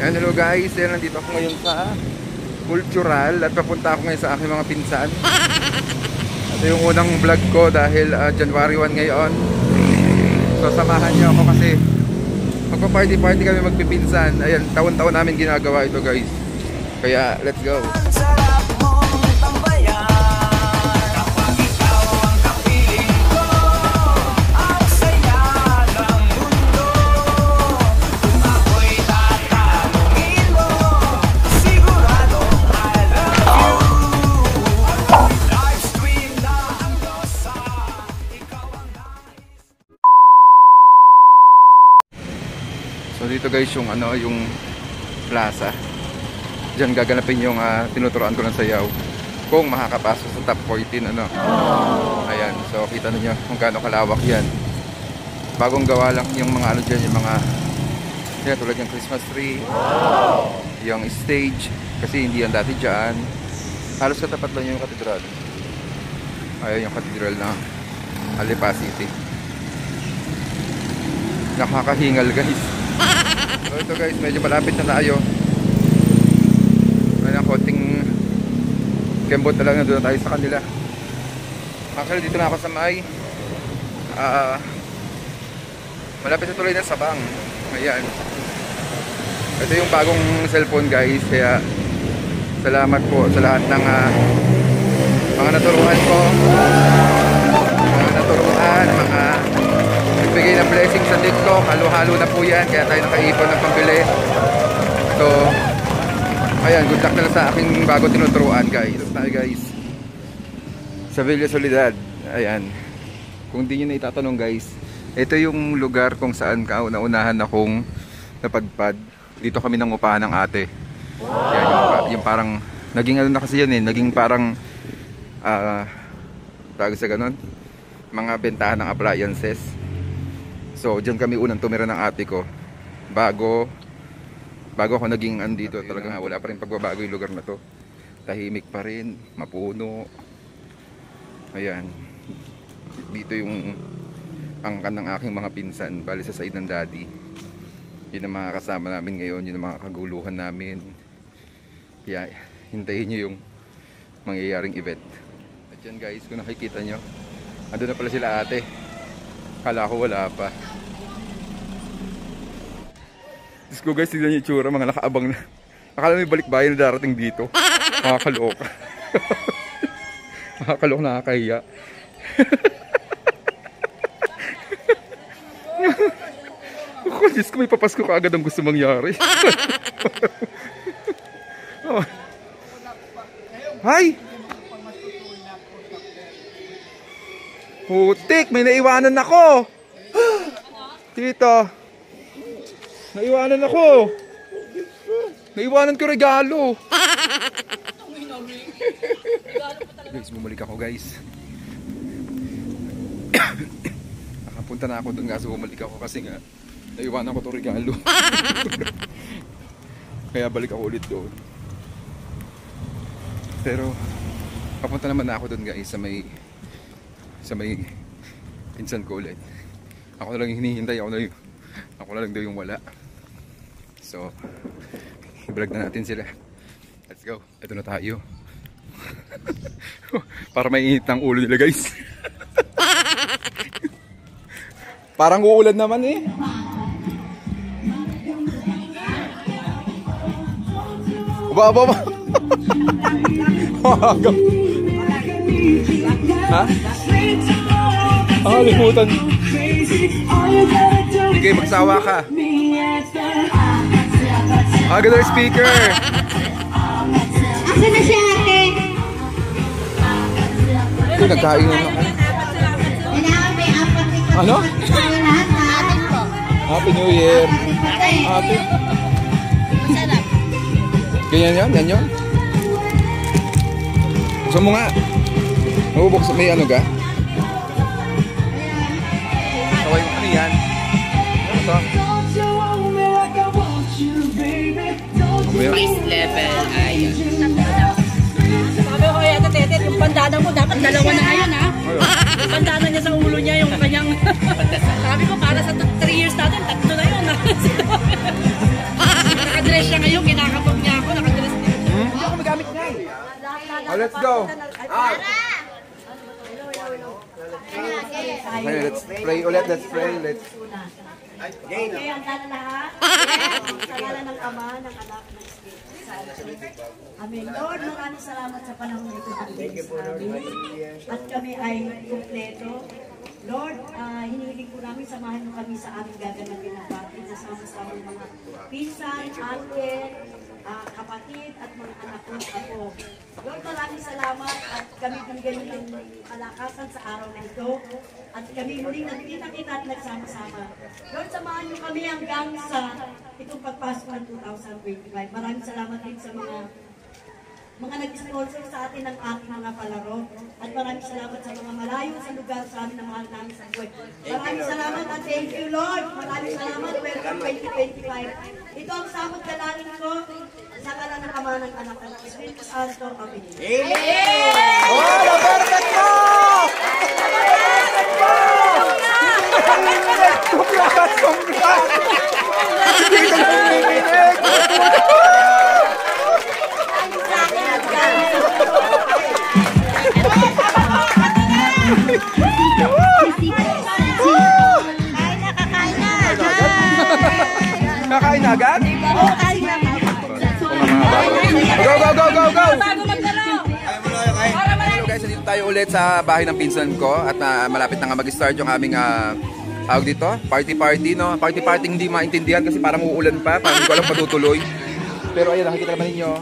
Ayan, hello guys, ayan, nandito ako ngayon sa Cultural at papunta ako ngayon sa aking mga pinsan. Ito yung unang vlog ko dahil January 1 ngayon. So samahan niyo ako kasi magpa-party kami magpipinsan. Ayan, taon-taon namin ginagawa ito guys. Kaya let's go. So dito guys yung yung plaza. Diyan gaganapin yung tinuturoan ko ng sayaw. Kung makakapasok sa top 14 Ayan, so kita niyo kung gaano kalawak 'yan. Bagong gawa lang yung mga diyan, yung mga tulad ng Christmas tree. Yung stage kasi hindi yan dati diyan. Halos sa tapat lang yung katedral. Ayun yung katedral ng Alipa City. Nakakahingal guys. So ito guys, medyo malapit na tayo. May konting kembot na lang na doon tayo sa kanila. Actually dito na ako sa may malapit sa tuloy ng Sabang. Ayan. Ito yung bagong cellphone guys. Kaya salamat po sa lahat ng mga naturuan ko. Mga bigay ng blessing sa TikTok. Halo-halo na po yan. Kaya tayo nakaipon ng pambili. So ayan, good luck na lang sa aking bago tinuturuan guys. Tayo guys sa Villa Soledad. Ayan, kung di nyo na itatanong guys, ito yung lugar kung saan kauna-unahan akong napadpad. Dito kami nangupahan ng ate. Ayan, yung parang naging na kasi yan naging parang tawag sa ganon, mga bentahan ng appliances. So dyan kami unang tumira ng ate ko bago ako naging andito. Talagang wala pa rin pagbabago yung lugar na to. Tahimik pa rin, mapuno. Ayan, dito yung angkan ng aking mga pinsan, bali sa side ng daddy. Yun ang mga kasama namin ngayon, yun ang mga kaguluhan namin. Kaya hintayin nyo yung mangyayaring event. At yan guys, kung nakikita nyo, andun na pala sila ate. Kala ko wala pa. Diyos ko guys, tignan yung itsura, mga nakaabang na. Akala may balikbayan na darating dito. Makakaloka. Makakaloka, nakakahiya. Ako, Diyos ko, may papasko ka agad ang gusto mangyari. Oh. Hi! Putik, may naiwanan ako. Tito, naiwanan ako. Naiwanan ko regalo. Guys, bumalik ako guys. Nakapunta na ako doon, kaso bumalik ako kasi nga naiwanan ko to regalo. Kaya balik ako ulit doon. Pero papunta naman na ako doon guys sa may pinsan ko ulit. Ako na lang yung hinihintay, ako na lang daw yung wala. So i-vlog na natin sila. Let's go, ito na tayo. Para may init ng ulo nila guys. Parang uulan naman eh. Aba. Ha? Limutan. Sige, magsawa ka. Ganda speaker. Asa na siya ate? Ito, nagkain na ako. Ano? Happy New Year. Happy. Ganyan yan. Buksan mo nga. Mabubuksan, may ano ka? Kaway mo, ano yan? Ano to? Base level, ayun. Sabi ko kaya Tete, yung bandana mo dapat dalawa na ngayon ha. Yung bandana niya sa ulo niya, yung kanyang sabi ko para sa 3 years natin, 3 na yun ha. Naka-dress siya let's go. Ah. Okay, let's pray ulit. Let's pray. Let's... Okay, ang lahat. Sa ngalan ng Ama, ng Anak, ng Espiritu Santo. Amen. Lord, maraming salamat sa panahon na ito. Thank you po, Lord. At kami ay kumpleto. Lord, hinihiling po namin, samahan mo kami sa aming gaganapin na party. Nasama-sama ng mga pinsan, ate, kapatid, at mga anak ko ako. Lord, maraming salamat at kami binigyan ng kalakasan sa araw na ito. At kami muling nagkita-kita at nagsama-sama. Lord, samahan niyo kami hanggang sa itong pagpasok ng 2025. Maraming salamat din sa mga nag-sponsor sa atin ng ating mga palaro. At maraming salamat sa mga malayo sa lugar sa amin na mahal namin sa buhay. Maraming salamat at thank you, Lord. Maraming salamat. Welcome 2025. Ito ang samot dalangin ko sa ngalan ng Ama, ng Anak, ng Espiritu Santo. Amen. Oh, perfect mo! Congrats! Congrats! Kakain na agad? Oo, kain na. Go, go, go, go, go! Bago maglaro. Hello guys, dito tayo ulit sa bahay ng pinsan ko at malapit na nga mag-start yung aming tawag dito, party no? Party hindi maintindihan kasi parang uulan pa, parang hindi ko alam patutuloy. Pero ayun, nakikita naman ninyo,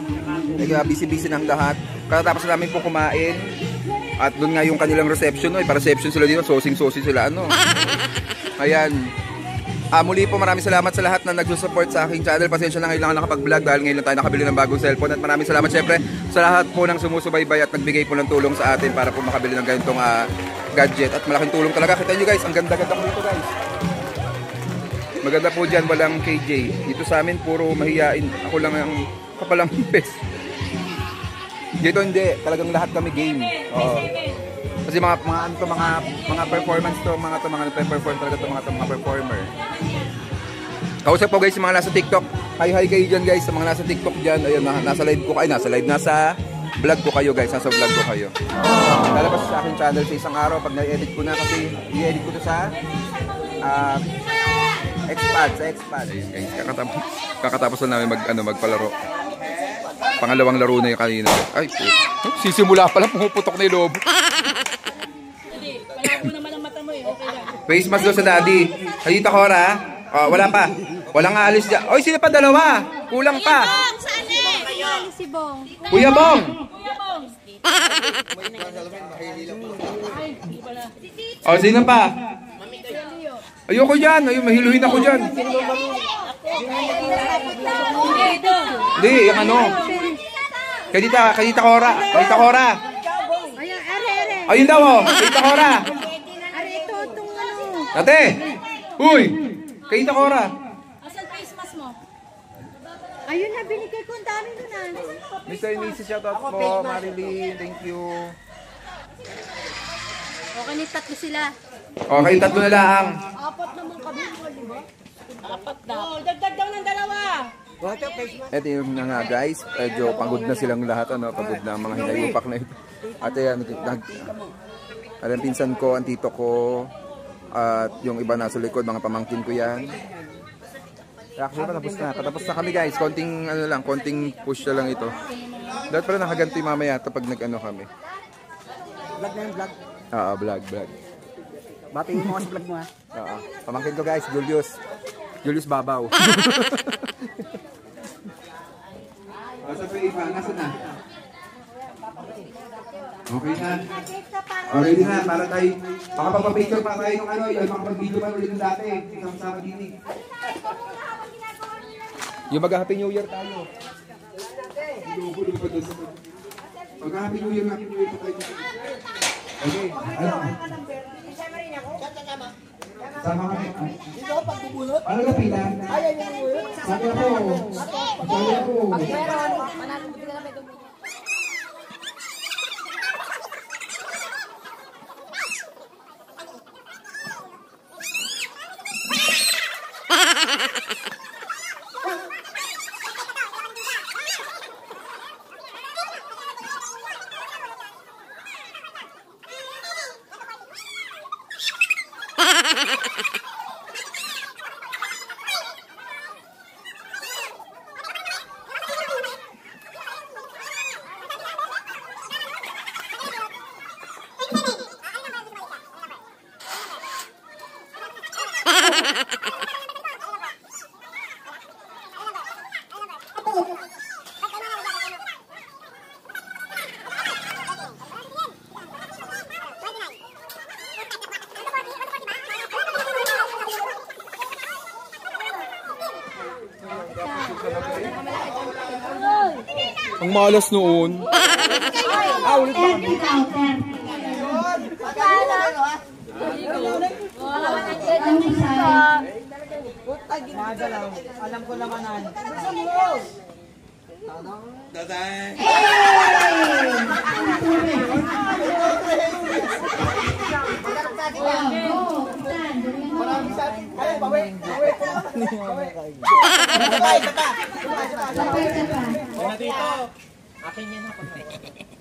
busy-busy ng lahat. Katapos na namin po kumain at doon nga yung kanilang reception, no? Pa-reception sila dito, sosing-sosing sila, ano. Ayan. Muli po maraming salamat sa lahat na nagsusupport sa aking channel. Pasensya na ngayon lang nakapag-vlog dahil ngayon lang tayo nakabili ng bagong cellphone. At maraming salamat syempre sa lahat po ng sumusubaybay at nagbigay po ng tulong sa atin para po makabili ng ganitong gadget. At malaking tulong talaga. Kita nyo guys, ang ganda-ganda ko dito guys. Maganda po dyan, walang KJ. Dito sa amin puro mahiyain. Ako lang ang kapalang best. Dito hindi, talagang lahat kami game. Oo. Kasi mga performance to, mga nagpe-perform talaga to, mga performer. Kausap po guys yung mga nasa TikTok. Hi kayo dyan guys, sa mga nasa TikTok dyan. Ayun, nasa live ko kayo, nasa vlog ko kayo guys, nasa vlog ko kayo. Lalabas sa aking channel sa isang araw pag na-edit ko na kasi i-edit ko to sa Xpad. Ayun guys, kakatapos na namin magpalaro. Pangalawang laro na yung kanina. Ay, sisimula pala, pumuputok na yung lobo. Palabo naman ang mata mo eh. Okay lang. Face mask daw sa daddy. Halita Cora. Wala pa. Walang aalis dyan. Oy, sino pa dalawa? Kulang pa. Saan eh? Si Bong. Kuya Bong. Sino pa? Ayoko dyan. Ayun, mahiluhin ako dyan. Hindi, yung ano. Kadita Cora. Kadita Cora. Ayun daw oh. Kadita Cora. Ito, itong ano. Ate. Uy. Kadita Cora. Asan face mask mo? Ayun na, binigay ko. Ang dami nun ah. Mr. Nisi, shoutout po. Marilyn, thank you. Okay, ni tatlo sila. Okay, tatlo na lang. Apat naman kami mo, di ba? Apat na. Oh, dagdag daw ng dalawa. Ito yung na nga guys, medyo pagod na silang lahat, pagod na ang mga hinayupak na ito. At ayan, ang pinsan ko, ang tito ko, at yung iba nasa likod, mga pamangkin ko yan. Actually, patapos na kami guys, konting push na lang ito. Dapat pala nakaganti mamaya ito pag kami. Vlog na yung vlog. Oo, vlog. Batiin mo sa vlog mo ha. Oo, pamangkin ko guys, Julius Babaw. Sa Iva, nasa na? Okay na. Ready na, para tayo, makapagpa-picture pa tayo ng yung makapag-video pa ulit ng dati. Sama-sama din. Yung mag-Happy New Year tayo. Mag-Happy New Year pa tayo. Okay, ano? Sama kami. Dito ako pagbubulot. Ano ka pila? Ayaw yung bulot. Sabi ako. Pag meron, manatong ka na may dumulot. Ang malas noon. Ulit ba kami? Alam ko naman na.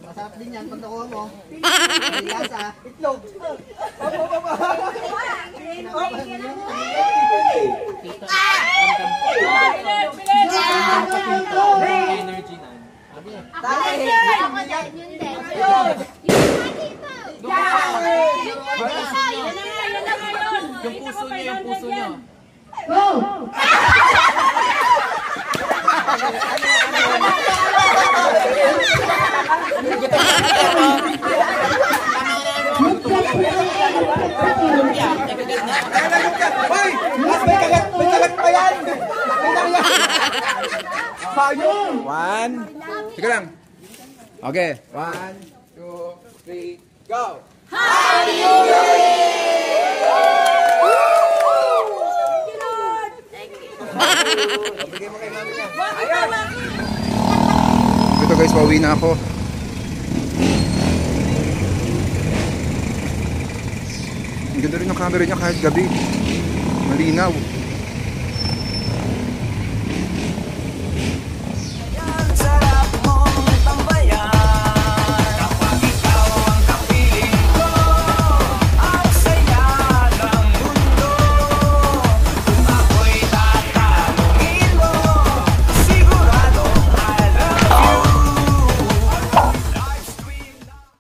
Masarap din yan pag nakuha mo. Lasa. Itlog. Energy na. Yung puso niya, yung puso niya. Go! Hoy! Mas may kagat pa yan! Payo! 1. Teka lang. Okay. 1, 2, 3, go! Ito guys, pauwi na ako. Ang ganda rin ng camera niya kahit gabi. Malinaw.